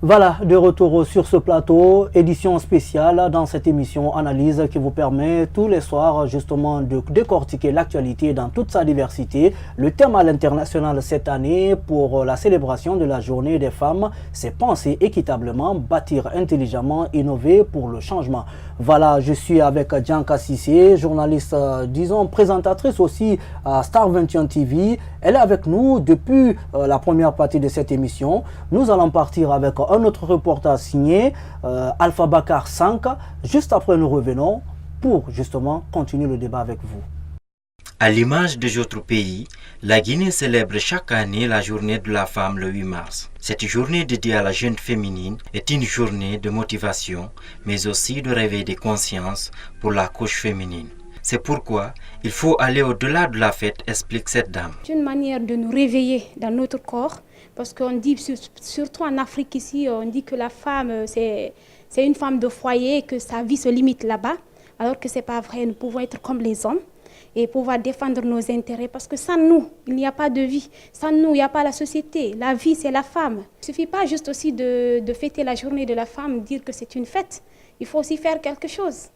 Voilà, de retour sur ce plateau, édition spéciale dans cette émission Analyse qui vous permet tous les soirs justement de décortiquer l'actualité dans toute sa diversité. Le thème à l'international cette année pour la célébration de la journée des femmes, c'est penser équitablement, bâtir intelligemment, innover pour le changement. Voilà, je suis avec Dianka Cissé, journaliste, disons présentatrice aussi à Star 21 TV. Elle est avec nous depuis la première partie de cette émission. Nous allons partir avec un autre reportage signé Alpha Bakar 5. Juste après, nous revenons pour justement continuer le débat avec vous. À l'image de d'autres pays, la Guinée célèbre chaque année la journée de la femme le 8 mars. Cette journée dédiée à la jeune féminine est une journée de motivation, mais aussi de réveil de conscience pour la couche féminine. C'est pourquoi il faut aller au-delà de la fête, explique cette dame. C'est une manière de nous réveiller dans notre corps, parce qu'on dit, surtout en Afrique ici, on dit que la femme, c'est une femme de foyer, que sa vie se limite là-bas, alors que ce n'est pas vrai. Nous pouvons être comme les hommes et pouvoir défendre nos intérêts, parce que sans nous, il n'y a pas de vie. Sans nous, il n'y a pas la société. La vie, c'est la femme. Il ne suffit pas juste aussi de fêter la journée de la femme, dire que c'est une fête. Il faut aussi faire quelque chose.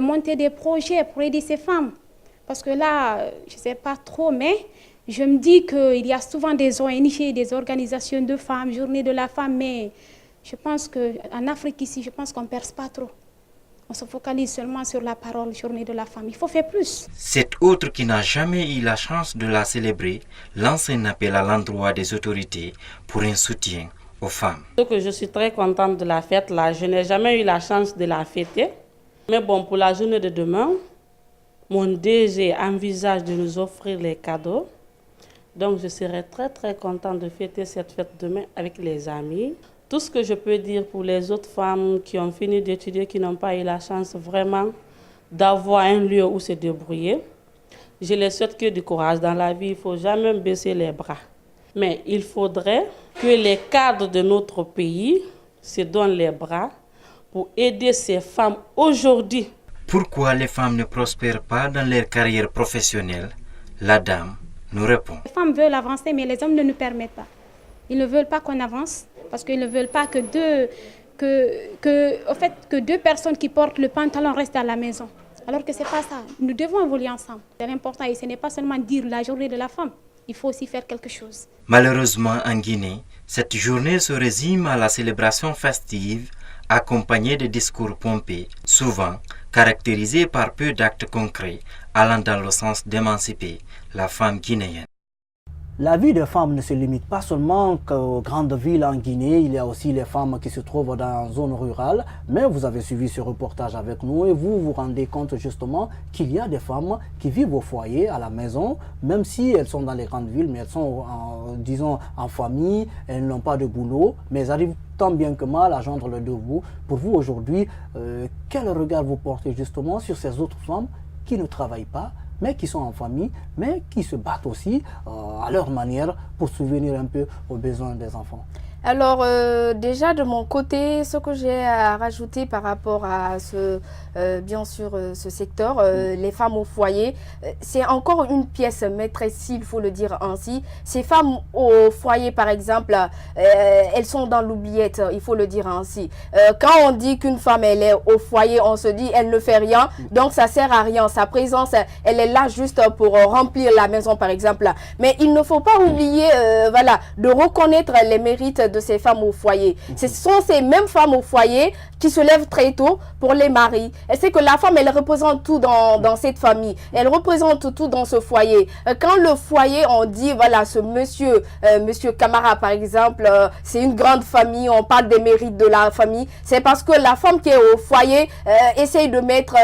Monter des projets pour aider ces femmes. Parce que là, je ne sais pas trop, mais je me dis qu'il y a souvent des ONG, des organisations de femmes, journée de la femme, mais je pense qu'en Afrique ici, je pense qu'on ne perce pas trop. On se focalise seulement sur la parole, journée de la femme. Il faut faire plus. Cette autre qui n'a jamais eu la chance de la célébrer lance un appel à l'endroit des autorités pour un soutien aux femmes. Je suis très contente de la fête là. Je n'ai jamais eu la chance de la fêter. Mais bon, pour la journée de demain, mon DG envisage de nous offrir les cadeaux. Donc je serai très contente de fêter cette fête demain avec les amis. Tout ce que je peux dire pour les autres femmes qui ont fini d'étudier, qui n'ont pas eu la chance vraiment d'avoir un lieu où se débrouiller, je les souhaite que du courage dans la vie. Il ne faut jamais baisser les bras. Mais il faudrait que les cadres de notre pays se donnent les bras pour aider ces femmes aujourd'hui. Pourquoi les femmes ne prospèrent pas dans leur carrière professionnelle? La dame nous répond. Les femmes veulent avancer, mais les hommes ne nous permettent pas. Ils ne veulent pas qu'on avance parce qu'ils ne veulent pas que deux personnes qui portent le pantalon restent à la maison. Alors que ce n'est pas ça. Nous devons évoluer ensemble. C'est important et ce n'est pas seulement dire la journée de la femme. Il faut aussi faire quelque chose. Malheureusement, en Guinée, cette journée se résume à la célébration festive accompagnée de discours pompés, souvent caractérisés par peu d'actes concrets allant dans le sens d'émanciper la femme guinéenne. La vie des femmes ne se limite pas seulement aux grandes villes en Guinée, il y a aussi les femmes qui se trouvent dans les zones rurales. Mais vous avez suivi ce reportage avec nous et vous vous rendez compte justement qu'il y a des femmes qui vivent au foyer, à la maison, même si elles sont dans les grandes villes, mais elles sont, disons, en famille, elles n'ont pas de boulot, mais elles arrivent tant bien que mal à joindre le deux bouts. Pour vous aujourd'hui, quel regard vous portez justement sur ces autres femmes qui ne travaillent pas, mais qui sont en famille, mais qui se battent aussi à leur manière pour subvenir un peu aux besoins des enfants? Alors déjà de mon côté, ce que j'ai à rajouter par rapport à bien sûr ce secteur, les femmes au foyer, c'est encore une pièce maîtresse, il faut le dire ainsi. Ces femmes au foyer par exemple, elles sont dans l'oubliette, il faut le dire ainsi. Quand on dit qu'une femme elle est au foyer, on se dit elle ne fait rien, donc ça sert à rien. Sa présence, elle est là juste pour remplir la maison par exemple. Mais il ne faut pas oublier voilà, de reconnaître les mérites de ces femmes au foyer. Ce sont ces mêmes femmes au foyer qui se lèvent très tôt pour les maris. Et c'est que la femme, elle représente tout dans cette famille. Elle représente tout dans ce foyer. Quand le foyer, on dit, voilà, ce monsieur Camara, par exemple, c'est une grande famille, on parle des mérites de la famille, c'est parce que la femme qui est au foyer essaye de mettre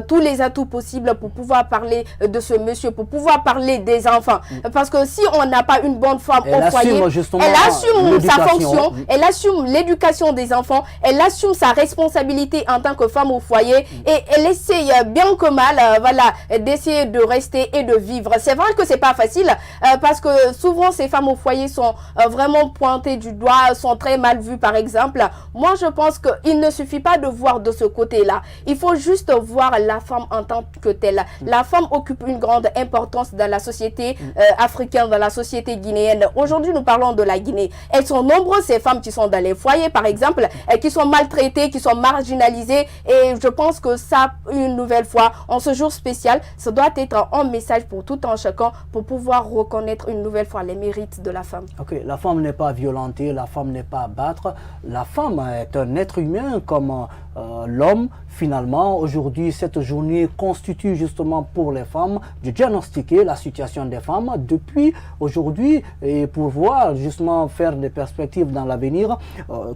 tous les atouts possibles pour pouvoir parler de ce monsieur, pour pouvoir parler des enfants. Parce que si on n'a pas une bonne femme au foyer, elle assume sa fonction, elle assume l'éducation des enfants, elle assume sa responsabilité en tant que femme au foyer et elle essaye bien que mal voilà, d'essayer de rester et de vivre. C'est vrai que c'est pas facile parce que souvent ces femmes au foyer sont vraiment pointées du doigt, sont très mal vues par exemple. Moi je pense qu'il ne suffit pas de voir de ce côté-là. Il faut juste voir la femme en tant que telle. La femme occupe une grande importance dans la société africaine, dans la société guinéenne. Aujourd'hui nous parlons de la Guinée. Elles sont nombreuses nombreuses ces femmes qui sont dans les foyers, par exemple, et qui sont maltraitées, qui sont marginalisées. Et je pense que ça, une nouvelle fois, en ce jour spécial, ça doit être un message pour tout un chacun pour pouvoir reconnaître une nouvelle fois les mérites de la femme. Ok, la femme n'est pas violentée, la femme n'est pas à battre. La femme est un être humain comme l'homme. Finalement, aujourd'hui, cette journée constitue justement pour les femmes de diagnostiquer la situation des femmes depuis aujourd'hui et pour voir justement faire des perspectives dans l'avenir.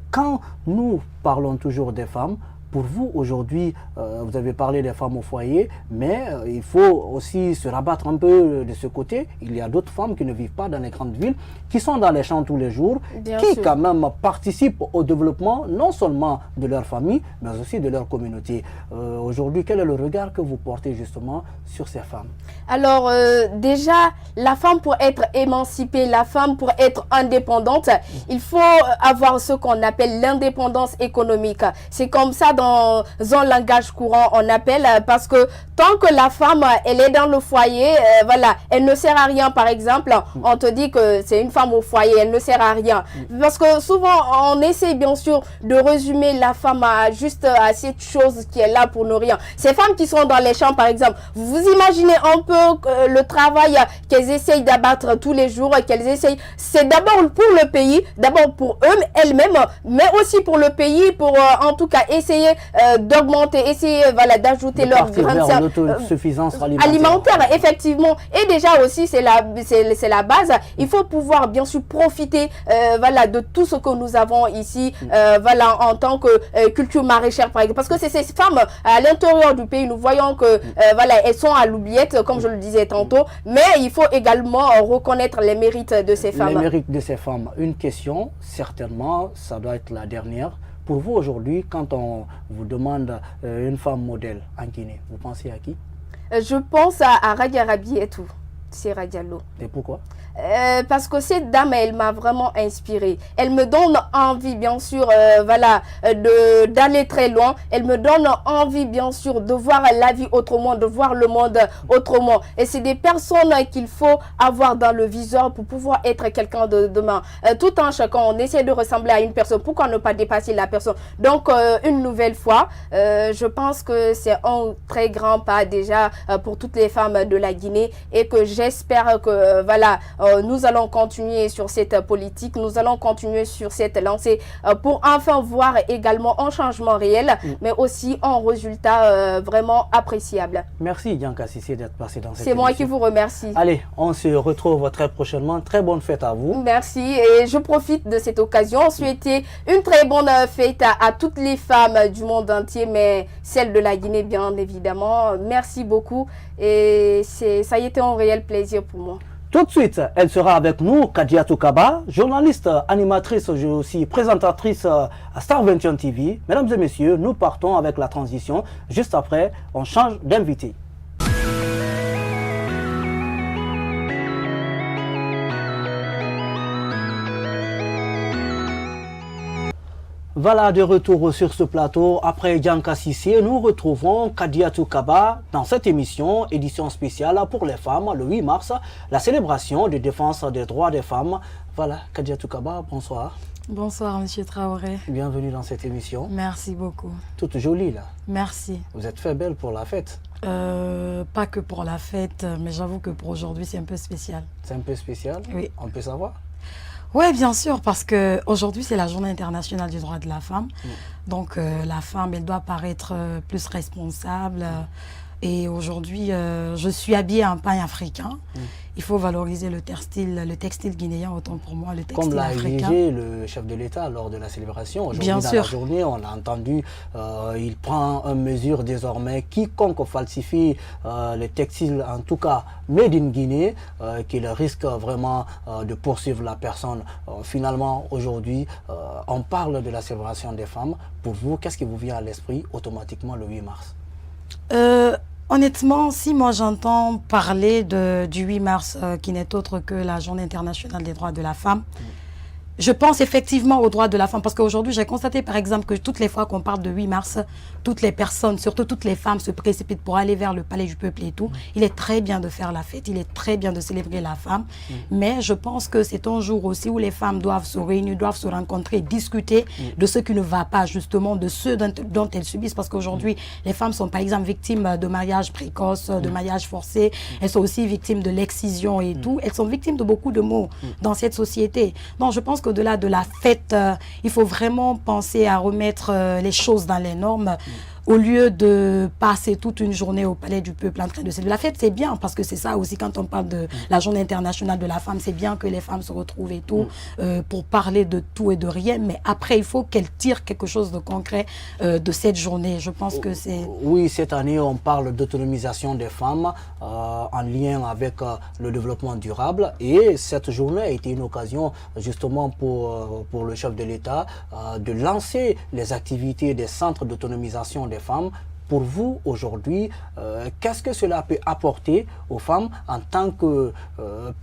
Quand nous parlons toujours des femmes, pour vous, aujourd'hui, vous avez parlé des femmes au foyer, mais il faut aussi se rabattre un peu de ce côté. Il y a d'autres femmes qui ne vivent pas dans les grandes villes, qui sont dans les champs tous les jours, qui quand même participent au développement non seulement de leur famille, mais aussi de leur communauté. Aujourd'hui, quel est le regard que vous portez justement sur ces femmes? Alors, déjà, la femme pour être émancipée, la femme pour être indépendante, il faut avoir ce qu'on appelle l'indépendance économique. C'est comme ça dans un langage courant, on appelle, parce que tant que la femme, elle est dans le foyer, voilà, elle ne sert à rien, par exemple, on te dit que c'est une femme au foyer, elle ne sert à rien. Parce que souvent, on essaie bien sûr de résumer la femme à juste à cette chose qui est là pour nourrir. Ces femmes qui sont dans les champs, par exemple, vous imaginez un peu le travail qu'elles essayent d'abattre tous les jours, qu'elles essayent, c'est d'abord pour le pays, d'abord pour eux, elles-mêmes, mais aussi pour le pays, pour en tout cas essayer d'augmenter, essayer voilà, d'ajouter leur grain de autosuffisance alimentaire. Alimentaire, effectivement. Et déjà aussi, c'est la base. Il faut pouvoir bien sûr profiter voilà, de tout ce que nous avons ici voilà, en tant que culture maraîchère, par exemple. Parce que c'est ces femmes à l'intérieur du pays, nous voyons que voilà, elles sont à l'oubliette, comme je le disais tantôt, mais il faut également reconnaître les mérites de ces femmes. Les mérites de ces femmes. Une question, certainement, ça doit être la dernière. Pour vous aujourd'hui, quand on vous demande une femme modèle en Guinée, vous pensez à qui? Je pense à Radia Rabi et tout. C'est Radialo. Et pourquoi? Parce que cette dame, elle m'a vraiment inspirée. Elle me donne envie, bien sûr, voilà, d'aller très loin. Elle me donne envie, bien sûr, de voir la vie autrement, de voir le monde autrement. Et c'est des personnes qu'il faut avoir dans le viseur pour pouvoir être quelqu'un de demain. Tout en chacun, on essaie de ressembler à une personne. Pourquoi ne pas dépasser la personne? Donc, une nouvelle fois, je pense que c'est un très grand pas déjà pour toutes les femmes de la Guinée et que j'espère que, voilà, nous allons continuer sur cette politique, nous allons continuer sur cette lancée pour enfin voir également un changement réel, mais aussi un résultat vraiment appréciable. Merci Dianka Cissé d'être passé dans cette émission. C'est moi qui vous remercie. Allez, on se retrouve très prochainement. Très bonne fête à vous. Merci et je profite de cette occasion. Souhaiter une très bonne fête à toutes les femmes du monde entier, mais celle de la Guinée bien évidemment. Merci beaucoup et ça a été un réel plaisir pour moi. Tout de suite, elle sera avec nous, Kadiatou Kaba, journaliste, animatrice, aussi présentatrice à Star 21 TV. Mesdames et messieurs, nous partons avec la transition. Juste après, on change d'invité. Voilà, de retour sur ce plateau. Après Dianka Cissé, nous retrouvons Kadiatou Kaba dans cette émission, édition spéciale pour les femmes, le 8 mars, la célébration de défense des droits des femmes. Voilà, Kadiatou Kaba, bonsoir. Bonsoir, Monsieur Traoré. Bienvenue dans cette émission. Merci beaucoup. Toute jolie, là. Merci. Vous êtes fait belle pour la fête. Pas que pour la fête, mais j'avoue que pour aujourd'hui, c'est un peu spécial. C'est un peu spécial? Oui. On peut savoir? Oui, bien sûr, parce qu'aujourd'hui, c'est la journée internationale du droit de la femme. Donc, la femme, elle doit paraître plus responsable. Et aujourd'hui, je suis habillée en pagne africain. Il faut valoriser le textile guinéen, autant pour moi, le textile africain. Comme l'a exigé le chef de l'État lors de la célébration. Aujourd'hui, dans la journée, on a entendu, il prend en mesure désormais quiconque falsifie les textiles, en tout cas made in Guinée, qu'il risque vraiment de poursuivre la personne. Finalement, aujourd'hui, on parle de la célébration des femmes. Pour vous, qu'est-ce qui vous vient à l'esprit automatiquement le 8 mars? Honnêtement, si moi j'entends parler du 8 mars, qui n'est autre que la Journée internationale des droits de la femme, Je pense effectivement aux droits de la femme parce qu'aujourd'hui, j'ai constaté par exemple que toutes les fois qu'on parle de 8 mars, toutes les personnes, surtout toutes les femmes se précipitent pour aller vers le palais du peuple et tout. Il est très bien de faire la fête, il est très bien de célébrer la femme, mais je pense que c'est un jour aussi où les femmes doivent se réunir, doivent se rencontrer, discuter de ce qui ne va pas justement, de ce dont elles subissent parce qu'aujourd'hui, les femmes sont par exemple victimes de mariages précoces, de mariages forcés, elles sont aussi victimes de l'excision et tout, elles sont victimes de beaucoup de maux dans cette société. Donc je pense qu'au-delà de la fête, il faut vraiment penser à remettre les choses dans les normes. Au lieu de passer toute une journée au palais du peuple en train de célébrer la fête, c'est bien parce que c'est ça aussi quand on parle de la journée internationale de la femme, c'est bien que les femmes se retrouvent et tout pour parler de tout et de rien, mais après il faut qu'elles tirent quelque chose de concret de cette journée. Je pense que c'est... Oui, cette année on parle d'autonomisation des femmes en lien avec le développement durable et cette journée a été une occasion justement pour le chef de l'État de lancer les activités des centres d'autonomisation des femmes. Pour vous, aujourd'hui, qu'est-ce que cela peut apporter aux femmes en tant que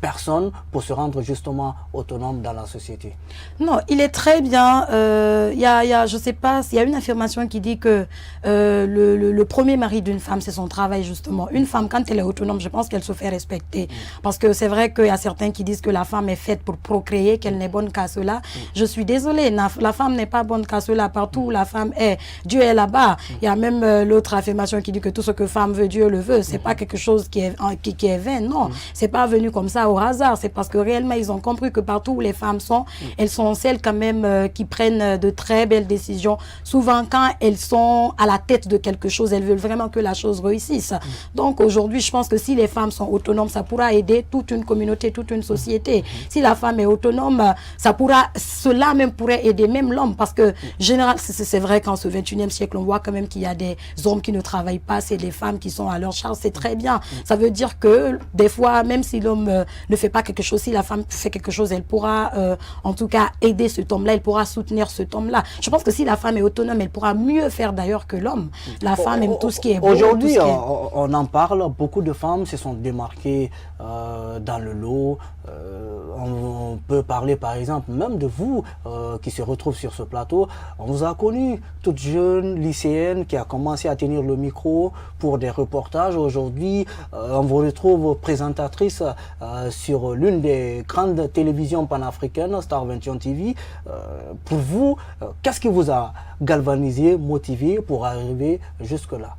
personnes pour se rendre justement autonomes dans la société? Non, il est très bien. Je sais pas, il y a une affirmation qui dit que le premier mari d'une femme, c'est son travail justement. Une femme, quand elle est autonome, je pense qu'elle se fait respecter. Parce que c'est vrai qu'il y a certains qui disent que la femme est faite pour procréer, qu'elle n'est bonne qu'à cela. Je suis désolée, la femme n'est pas bonne qu'à cela. Partout où la femme est, Dieu est là-bas. Il y a même l'autre affirmation qui dit que tout ce que femme veut, Dieu le veut. C'est pas quelque chose qui est vain, non. C'est pas venu comme ça au hasard. C'est parce que réellement, ils ont compris que partout où les femmes sont, elles sont celles quand même qui prennent de très belles décisions. Souvent, quand elles sont à la tête de quelque chose, elles veulent vraiment que la chose réussisse. Donc aujourd'hui, je pense que si les femmes sont autonomes, ça pourra aider toute une communauté, toute une société. Si la femme est autonome, cela même pourrait aider même l'homme. Parce que, généralement, c'est vrai qu'en ce 21e siècle, on voit quand même qu'il y a des hommes qui ne travaillent pas, c'est les femmes qui sont à leur charge, c'est très bien. Ça veut dire que des fois, même si l'homme ne fait pas quelque chose, si la femme fait quelque chose, elle pourra en tout cas aider cet homme-là, elle pourra soutenir cet homme-là. Je pense que si la femme est autonome, elle pourra mieux faire d'ailleurs que l'homme. La femme aime tout ce qui est beau. Aujourd'hui, on en parle, beaucoup de femmes se sont démarquées dans le lot. On peut parler par exemple même de vous qui se retrouvent sur ce plateau. On vous a connu, toute jeune lycéenne qui a commencé à tenir le micro pour des reportages. Aujourd'hui, on vous retrouve présentatrice sur l'une des grandes télévisions panafricaines, Star 21 TV. Pour vous, qu'est-ce qui vous a galvanisé, motivé pour arriver jusque-là?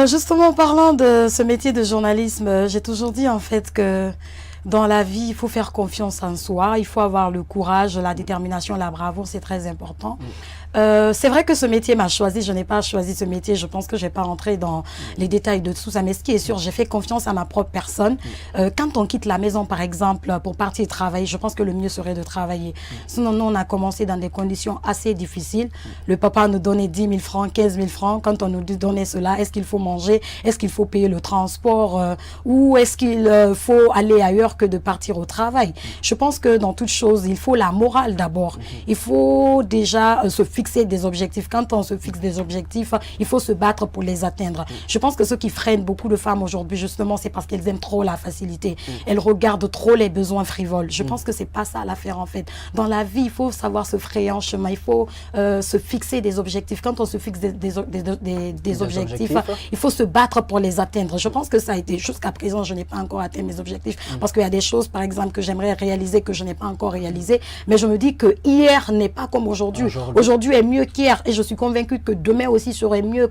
Justement, en parlant de ce métier de journalisme, j'ai toujours dit en fait que dans la vie, il faut faire confiance en soi, il faut avoir le courage, la détermination, la bravoure, c'est très important. C'est vrai que ce métier m'a choisi, je n'ai pas choisi ce métier, je pense que je n'ai pas rentré dans les détails de tout ça, mais ce qui est sûr, j'ai fait confiance à ma propre personne. Quand on quitte la maison, par exemple, pour partir travailler, je pense que le mieux serait de travailler. Sinon, nous, on a commencé dans des conditions assez difficiles. Le papa nous donnait 10 000 francs, 15 000 francs. Quand on nous donnait cela, est-ce qu'il faut manger? Est-ce qu'il faut payer le transport? Ou est-ce qu'il faut aller ailleurs que de partir au travail? Je pense que dans toute chose, il faut la morale d'abord. Il faut déjà se fixer des objectifs. Quand on se fixe des objectifs, il faut se battre pour les atteindre. Je pense que ce qui freine beaucoup de femmes aujourd'hui, justement, c'est parce qu'elles aiment trop la facilité. Elles regardent trop les besoins frivoles. Je pense que c'est pas ça l'affaire en fait. Dans la vie, il faut savoir se frayer un chemin. Il faut se fixer des objectifs. Quand on se fixe des objectifs, il faut se battre pour les atteindre. Je pense que ça a été, jusqu'à présent, je n'ai pas encore atteint mes objectifs parce qu'il y a des choses, par exemple, que j'aimerais réaliser que je n'ai pas encore réalisé. Mais je me dis que hier n'est pas comme aujourd'hui. Aujourd'hui est mieux qu'hier et je suis convaincue que demain aussi serait mieux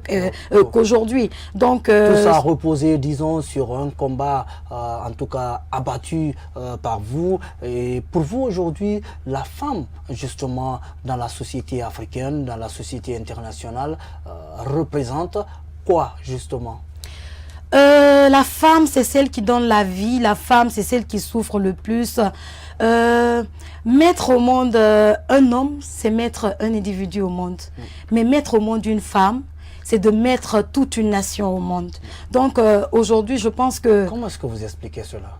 qu'aujourd'hui. Donc tout ça a reposé, disons, sur un combat en tout cas abattu par vous. Et pour vous aujourd'hui, la femme justement dans la société africaine, dans la société internationale, représente quoi justement? La femme, c'est celle qui donne la vie. La femme, c'est celle qui souffre le plus. Mettre au monde un homme, c'est mettre un individu au monde. Mais mettre au monde une femme, c'est de mettre toute une nation au monde. Donc aujourd'hui, je pense que... Comment est-ce que vous expliquez cela?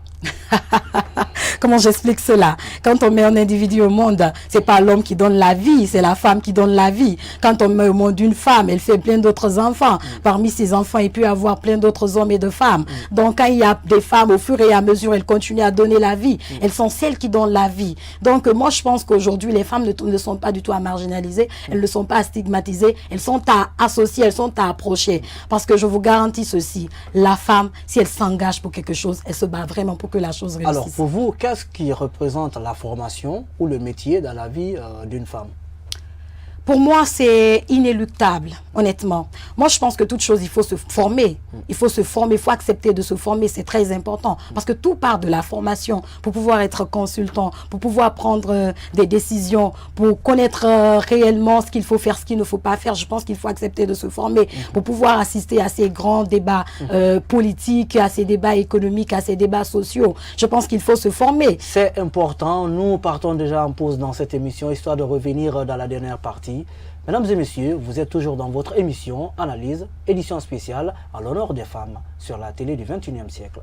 Comment j'explique cela? Quand on met un individu au monde, c'est pas l'homme qui donne la vie, c'est la femme qui donne la vie. Quand on met au monde une femme, elle fait plein d'autres enfants. Parmi ces enfants, il peut y avoir plein d'autres hommes et de femmes. Donc, quand il y a des femmes, au fur et à mesure, elles continuent à donner la vie. Elles sont celles qui donnent la vie. Donc, moi, je pense qu'aujourd'hui, les femmes ne sont pas du tout à marginaliser. Elles ne sont pas à stigmatiser. Elles sont à associer, elles sont à approcher. Parce que je vous garantis ceci, la femme, si elle s'engage pour quelque chose, elle se bat vraiment pour que la chose réussisse. Alors, pour vous, qu'est-ce qui représente la formation ou le métier dans la vie d'une femme? Pour moi, c'est inéluctable, honnêtement. Moi, je pense que toute chose, il faut se former. Il faut se former, il faut accepter de se former, c'est très important. Parce que tout part de la formation pour pouvoir être consultant, pour pouvoir prendre des décisions, pour connaître réellement ce qu'il faut faire, ce qu'il ne faut pas faire. Je pense qu'il faut accepter de se former pour pouvoir assister à ces grands débats politiques, à ces débats économiques, à ces débats sociaux. Je pense qu'il faut se former. C'est important. Nous partons déjà en pause dans cette émission, histoire de revenir dans la dernière partie. Mesdames et messieurs, vous êtes toujours dans votre émission Analyse, édition spéciale à l'honneur des femmes sur la télé du XXIe siècle.